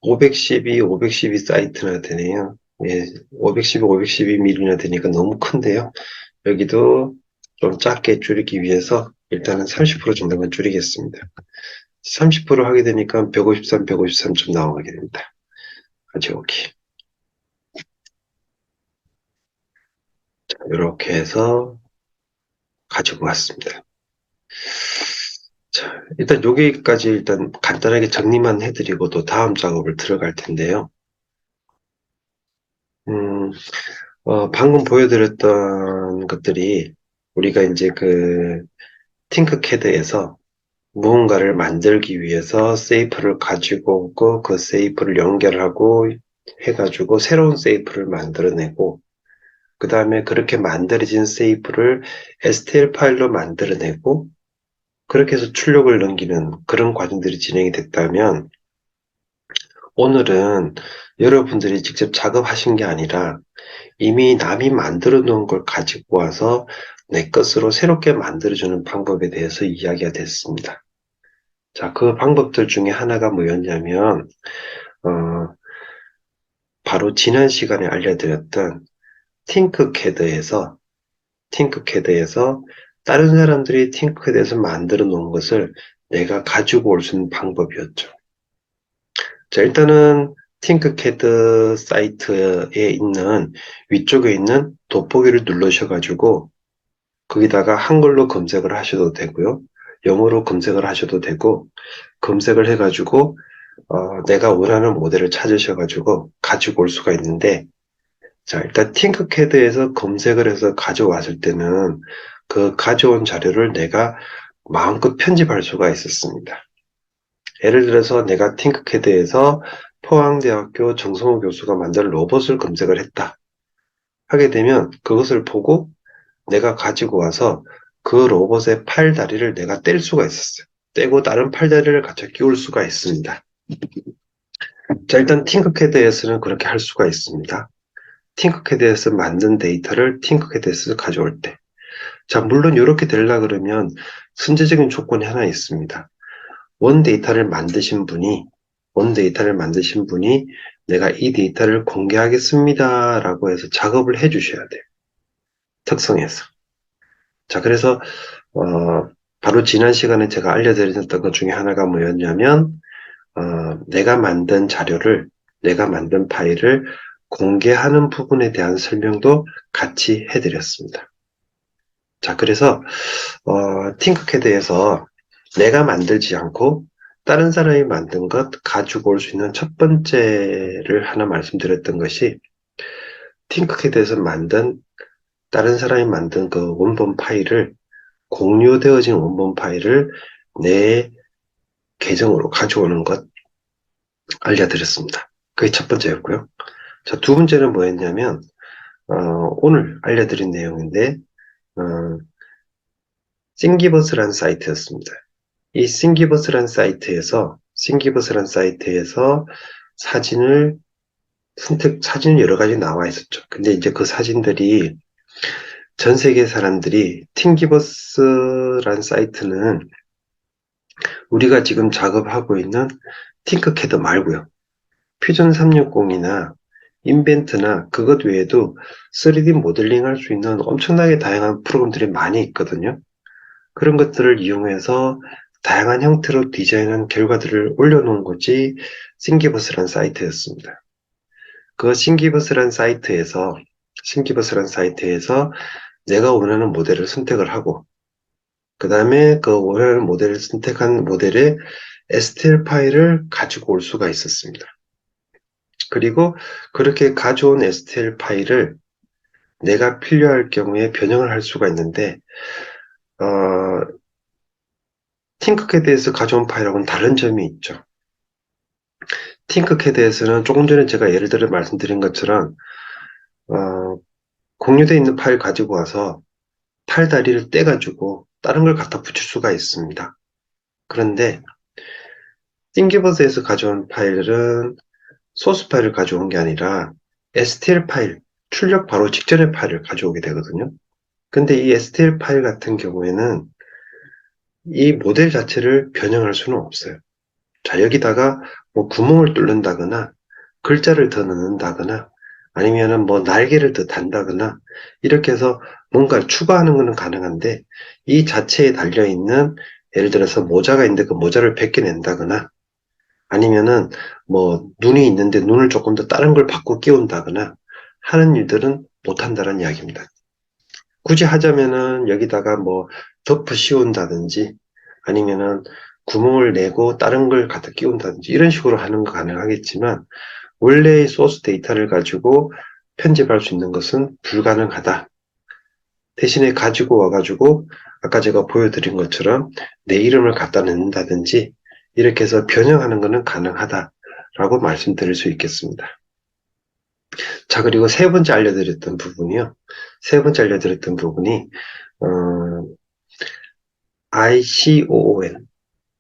512 사이트나 되네요. 예, 512mm나 되니까 너무 큰데요. 여기도 좀 작게 줄이기 위해서 일단은 30% 정도만 줄이겠습니다. 30% 하게 되니까 153좀 나오게 됩니다. 가져오기. 자, 이렇게 해서 가지고 왔습니다. 자, 일단 여기까지 일단 간단하게 정리만 해드리고 또 다음 작업을 들어갈 텐데요. 음, 방금 보여드렸던 것들이 우리가 이제 팅크캐드에서 무언가를 만들기 위해서 세이프를 가지고 오고 그 세이프를 연결하고 해가지고 새로운 세이프를 만들어내고 그 다음에 그렇게 만들어진 세이프를 STL 파일로 만들어내고 그렇게 해서 출력을 넘기는 그런 과정들이 진행이 됐다면 오늘은 여러분들이 직접 작업하신 게 아니라 이미 남이 만들어 놓은 걸 가지고 와서 내 것으로 새롭게 만들어주는 방법에 대해서 이야기가 됐습니다. 자, 그 방법들 중에 하나가 뭐였냐면, 바로 지난 시간에 알려드렸던 팅크캐드에서 다른 사람들이 팅크캐드에서 만들어 놓은 것을 내가 가지고 올 수 있는 방법이었죠. 자, 일단은 팅크캐드 사이트에 있는 위쪽에 있는 돋보기를 누르셔가지고 거기다가 한글로 검색을 하셔도 되고요. 영어로 검색을 하셔도 되고 검색을 해가지고 내가 원하는 모델을 찾으셔가지고 가지고 올 수가 있는데 자, 일단 팅크캐드에서 검색을 해서 가져왔을 때는 그 가져온 자료를 내가 마음껏 편집할 수가 있었습니다. 예를 들어서 내가 팅크캐드에서 포항대학교 정성호 교수가 만든 로봇을 검색을 했다. 하게 되면 그것을 보고 내가 가지고 와서 그 로봇의 팔다리를 내가 뗄 수가 있었어요. 떼고 다른 팔다리를 갖다 끼울 수가 있습니다. 자, 일단 팅크캐드에서는 그렇게 할 수가 있습니다. 팅크캐드에서 만든 데이터를 팅크캐드에서 가져올 때. 자, 물론 이렇게 되려고 그러면 선제적인 조건이 하나 있습니다. 원 데이터를 만드신 분이 내가 이 데이터를 공개하겠습니다 라고 해서 작업을 해 주셔야 돼요. 특성에서. 자, 그래서 바로 지난 시간에 제가 알려드렸던 것 중에 하나가 뭐였냐면 내가 만든 파일을 공개하는 부분에 대한 설명도 같이 해드렸습니다. 자, 그래서 팅크캐드에서 내가 만들지 않고 다른 사람이 만든 것 가지고 올 수 있는 첫 번째를 하나 말씀드렸던 것이 팅크캐드에서 다른 사람이 만든 그 원본 파일을 공유되어진 원본 파일을 내 계정으로 가져오는 것 알려드렸습니다. 그게 첫 번째였고요. 자, 두 번째는 뭐였냐면 오늘 알려드린 내용인데 싱기버스라는 사이트였습니다. 이 싱기버스라는 사이트에서 사진을 여러 가지 나와 있었죠. 근데 이제 그 사진들이 전 세계 사람들이 팅기버스라는 사이트는 우리가 지금 작업하고 있는 팅크캐드 말고요. 퓨전 360이나 인벤트나 그것 외에도 3D 모델링 할 수 있는 엄청나게 다양한 프로그램들이 많이 있거든요. 그런 것들을 이용해서 다양한 형태로 디자인한 결과들을 올려놓은 곳이 싱기버스라는 사이트였습니다. 그 싱기버스라는 사이트에서 내가 원하는 모델을 선택을 하고 그 다음에 그 원하는 모델을 선택한 모델의 STL 파일을 가지고 올 수가 있었습니다. 그리고 그렇게 가져온 STL 파일을 내가 필요할 경우에 변형을 할 수가 있는데 팅크캐드에서 가져온 파일하고는 다른 점이 있죠. 팅크캐드에서는 조금 전에 제가 예를 들어 말씀드린 것처럼 공유되어 있는 파일 가지고 와서 팔다리를 떼가지고 다른 걸 갖다 붙일 수가 있습니다. 그런데 띵기버스에서 가져온 파일은 소스 파일을 가져온 게 아니라 STL 파일, 출력 바로 직전의 파일을 가져오게 되거든요. 근데 이 STL 파일 같은 경우에는 이 모델 자체를 변형할 수는 없어요. 자, 여기다가 뭐 구멍을 뚫는다거나 글자를 더 넣는다거나 아니면은 뭐 날개를 더 단다거나 이렇게 해서 뭔가 추가하는 것은 가능한데 이 자체에 달려있는 예를 들어서 모자가 있는데 그 모자를 벗겨낸다거나 아니면은 뭐 눈이 있는데 눈을 조금 더 다른 걸 바꿔 끼운다거나 하는 일들은 못한다는 이야기입니다. 굳이 하자면은 여기다가 뭐 덮어 씌운다든지 아니면은 구멍을 내고 다른 걸 갖다 끼운다든지 이런 식으로 하는 거 가능하겠지만 원래의 소스 데이터를 가지고 편집할 수 있는 것은 불가능하다. 대신에 가지고 와가지고 아까 제가 보여드린 것처럼 내 이름을 갖다 넣는다든지 이렇게 해서 변형하는 것은 가능하다라고 말씀드릴 수 있겠습니다. 자, 그리고 세 번째 알려드렸던 부분이 ICOON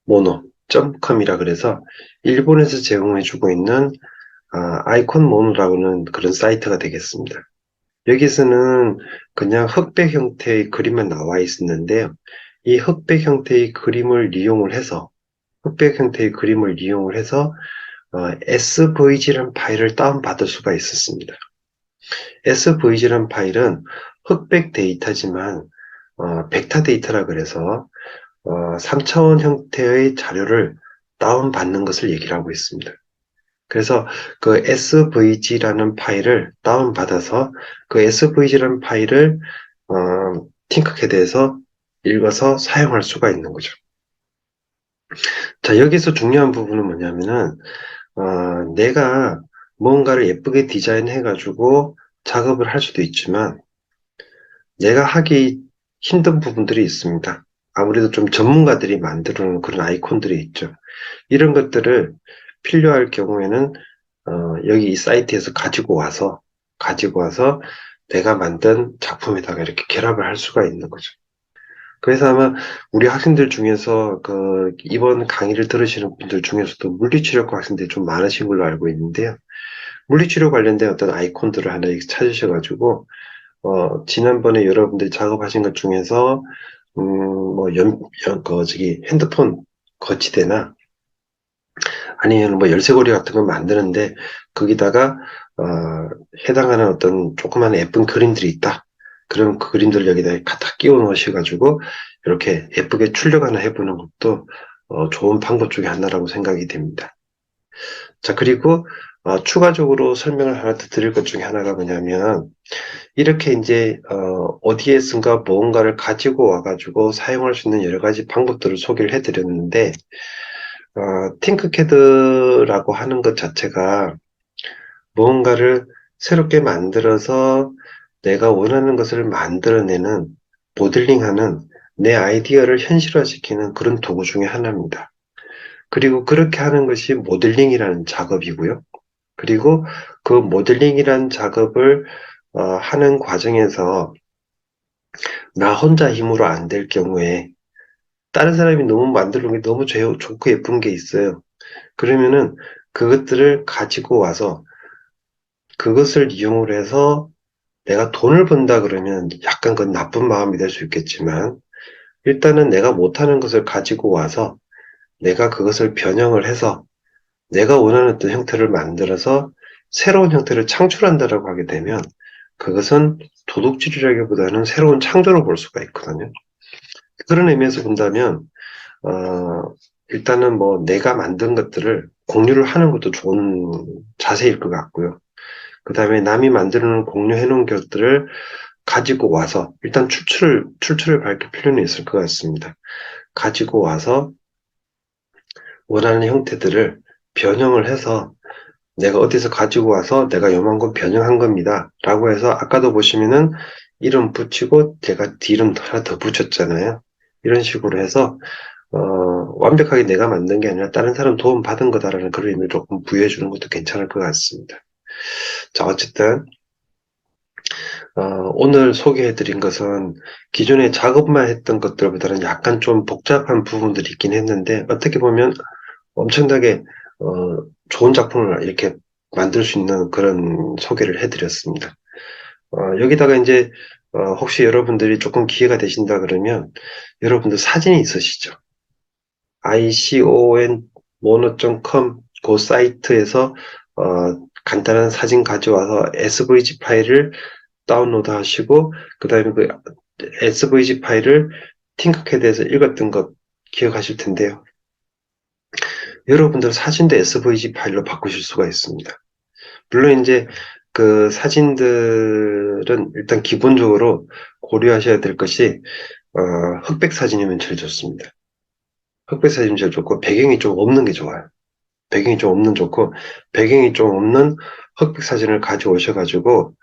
mono.com이라 그래서 일본에서 제공해주고 있는 아이콘 모노라고는 그런 사이트가 되겠습니다. 여기서는 그냥 흑백 형태의 그림만 나와 있었는데요. 이 흑백 형태의 그림을 이용을 해서 SVG라는 파일을 다운받을 수가 있었습니다. SVG라는 파일은 흑백 데이터지만 벡터 데이터라 그래서 3차원 형태의 자료를 다운받는 것을 얘기를 하고 있습니다. 그래서 그 SVG라는 파일을 다운받아서 그 SVG라는 파일을 팅크캐드에서 읽어서 사용할 수가 있는 거죠. 자, 여기서 중요한 부분은 뭐냐면은 내가 뭔가를 예쁘게 디자인해가지고 작업을 할 수도 있지만 내가 하기 힘든 부분들이 있습니다. 아무래도 좀 전문가들이 만들어 놓은 그런 아이콘들이 있죠. 이런 것들을 필요할 경우에는 여기 이 사이트에서 가지고 와서 내가 만든 작품에다가 이렇게 결합을 할 수가 있는 거죠. 그래서 아마 우리 학생들 중에서 이번 강의를 들으시는 분들 중에서도 물리치료과 학생들이 좀 많으신 걸로 알고 있는데요. 물리치료 관련된 어떤 아이콘들을 하나 찾으셔가지고 지난번에 여러분들이 작업하신 것 중에서 뭐 핸드폰 거치대나 아니면 뭐 열쇠고리 같은 걸 만드는데 거기다가 어, 해당하는 어떤 조그만 예쁜 그림들이 있다. 그럼 그 그림들을 여기다 갖다 끼워 넣으셔가지고 이렇게 예쁘게 출력 하나 해보는 것도 좋은 방법 중에 하나라고 생각이 됩니다. 자, 그리고 추가적으로 설명을 하나 더 드릴 것 중에 하나가 뭐냐면 이렇게 이제 어디에선가 무언가를 가지고 와가지고 사용할 수 있는 여러 가지 방법들을 소개를 해드렸는데 팅크캐드라고 하는 것 자체가 무언가를 새롭게 만들어서 내가 원하는 것을 만들어내는 모델링하는 내 아이디어를 현실화시키는 그런 도구 중에 하나입니다. 그리고 그렇게 하는 것이 모델링이라는 작업이고요. 그리고 그 모델링이라는 작업을 하는 과정에서 나 혼자 힘으로 안 될 경우에 다른 사람이 너무 만들어 놓은 게 너무 좋고 예쁜 게 있어요. 그러면은 그것들을 가지고 와서 그것을 이용을 해서 내가 돈을 번다 그러면 약간 그건 나쁜 마음이 될 수 있겠지만 일단은 내가 못하는 것을 가지고 와서 내가 그것을 변형을 해서 내가 원하는 어떤 형태를 만들어서 새로운 형태를 창출한다라고 하게 되면 그것은 도둑질이라기보다는 새로운 창조로 볼 수가 있거든요. 그런 의미에서 본다면 일단은 뭐 내가 만든 것들을 공유를 하는 것도 좋은 자세일 것 같고요. 그 다음에 남이 만들어 놓은 공유해 놓은 것들을 가지고 와서 일단 출처를 밝힐 필요는 있을 것 같습니다. 가지고 와서 원하는 형태들을 변형을 해서 내가 어디서 가지고 와서 내가 요만큼 변형한 겁니다. 라고 해서 아까도 보시면은 이름 붙이고 제가 뒤름 하나 더 붙였잖아요. 이런 식으로 해서 완벽하게 내가 만든 게 아니라 다른 사람 도움 받은 거다라는 그런 의미를 조금 부여해 주는 것도 괜찮을 것 같습니다. 자, 어쨌든 오늘 소개해 드린 것은 기존에 작업만 했던 것들보다는 약간 좀 복잡한 부분들이 있긴 했는데 어떻게 보면 엄청나게 좋은 작품을 이렇게 만들 수 있는 그런 소개를 해드렸습니다. 여기다가 이제 혹시 여러분들이 조금 기회가 되신다 그러면 여러분들 사진이 있으시죠? icon.mono.com 그 사이트에서 간단한 사진 가져와서 SVG 파일을 다운로드 하시고 그 다음에 그 SVG 파일을 팅크캐드에서 읽었던 것 기억하실 텐데요. 여러분들 사진도 SVG 파일로 바꾸실 수가 있습니다. 물론 이제 그 사진들은 일단 기본적으로 고려하셔야 될 것이 흑백 사진이면 제일 좋습니다. 흑백 사진이 제일 좋고 배경이 좀 없는 게 좋아요. 배경이 좀 없는 좋고 배경이 좀 없는 흑백 사진을 가져오셔가지고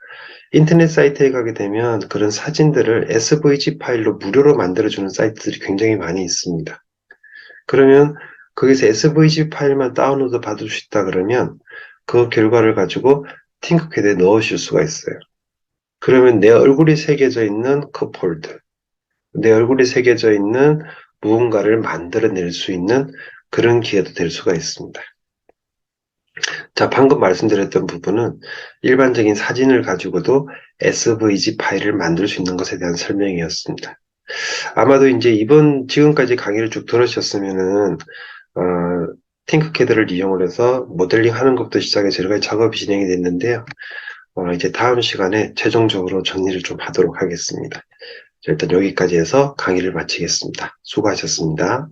인터넷 사이트에 가게 되면 그런 사진들을 SVG 파일로 무료로 만들어주는 사이트들이 굉장히 많이 있습니다. 그러면 거기서 SVG 파일만 다운로드 받을 수 있다 그러면 그 결과를 가지고 팅크캐드에 넣으실 수가 있어요. 그러면 내 얼굴이 새겨져 있는 그 폴더, 내 얼굴이 새겨져 있는 무언가를 만들어낼 수 있는 그런 기회도 될 수가 있습니다. 자, 방금 말씀드렸던 부분은 일반적인 사진을 가지고도 SVG 파일을 만들 수 있는 것에 대한 설명이었습니다. 아마도 이제 지금까지 강의를 쭉 들으셨으면은, 팅크캐드를 이용을 해서 모델링 하는 것부터 시작해서 여러 가지 작업이 진행이 됐는데요. 이제 다음 시간에 최종적으로 정리를 좀 하도록 하겠습니다. 자, 일단 여기까지 해서 강의를 마치겠습니다. 수고하셨습니다.